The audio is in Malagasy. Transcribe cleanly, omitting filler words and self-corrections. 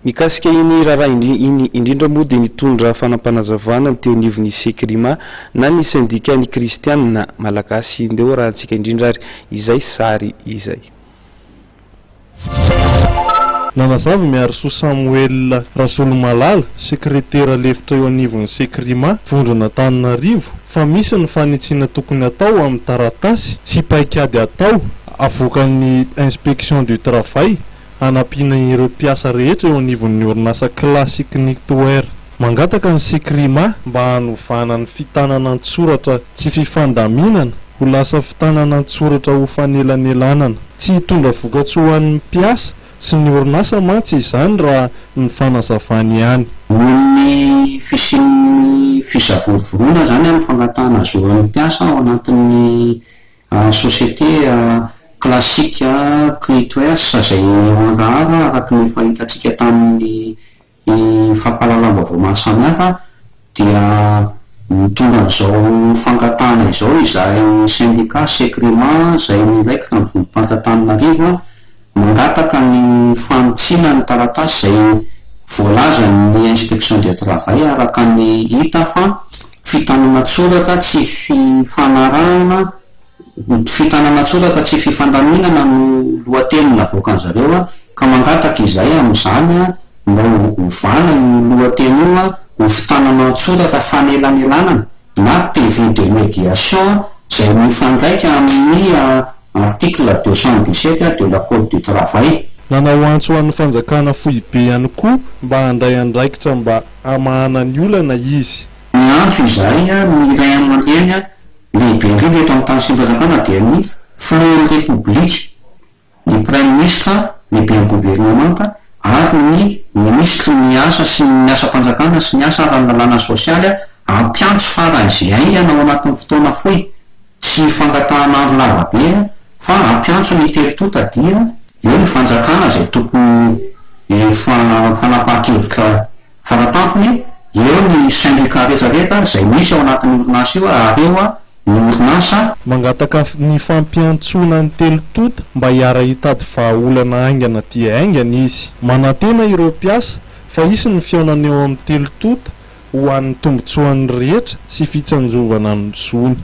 mikasika iny raharaha indrindra moa dia nitondra fanampanazavana teo anivon'ny Sekrima na ny syndicat ny kristianina malagasy indeo raha antsika indrindra ary izay sary izay. Nanazava miaro so Samuel Rasolomalala, sekretera lefitra eo anivon'ny Sekrima, Vondron'Antananarivo, fa misy ny fanitsina tokony atao amin'ny taratasy sy paikady atao avoakan'ny inspection du travail hanampiana ireo mpiasa rehetra eo anivon'ny orinasa classique Nictoer. Mangataka ny Sekrima mba hanovana ny fitanana an-tsoratra tsy fifandaminana ho lasa fitanana an-tsoratra ho fanelanelanana, tsy hitondra vokatsoan'ny mpiasa sy ny orinasa mantsy izany raha ny fanazavany ihany. Ny fisian'ny fisavorovona zany amin'ny fangatahana azoan'ny mpiasa ao anatin'ny société classique Nictoer izay andrahara araka ny fahitantsika tamin'ny fampahalalam-baovao maro samihafa dia mitondra an'izao fangatahana izao izay syndicat Sekrima izay miraikitra amin'ny Vondrom-Pantananarivo mangataka ny fanotsina ny taratasy izay voalaza ny inspection du travail araka ny hita fa fitanana tsoratra tsy fifanarahana, fitanana tsoratra tsy fifandaminana no lohatenina avoakan zareo ka mangataka izay amin'izany mba hovana io lohateny io ho fitanana tsoratra fanelanelanana na PV de médiation izay mifandraika amin'ny article 217 de la Code du travail. Nanao antso an'ny fanjakana foibe ihany koa mba handray andraikitra mba hamahana ny olana izy. Ny antso izay ny iray aman-dreny lehibe indrindra eto amin'ny tany sy-mpanjakana dia ny fleury république, ny prime ministre, ny ben'ny gouvernemanta ary ny ministre ny asa sy ny asa-panjakana sy ny asa ara-lalàna sosialy ampiantso faran'izay aingana ao anatin'ny fotoana fohy tsy fangatahana andro lavabe fa ampiantso ny teritota dia eo ny fanjakana izay tokony fanapahan-kevitra faratampony, eo ny syndicat rehetrarehetra izay misy ao anatin'ny orinasa io ary eo ny orinasa. Mangataka ny fampiantsona ny telotota mba hiara hitady vahaolana aingana dia aingana izy. Manantena ireo mpiasa fa isy ny fiaonana eo amin'ny telotota ho an'ny tombotsoan'ny rehetra sy fitsanjovana ny zony.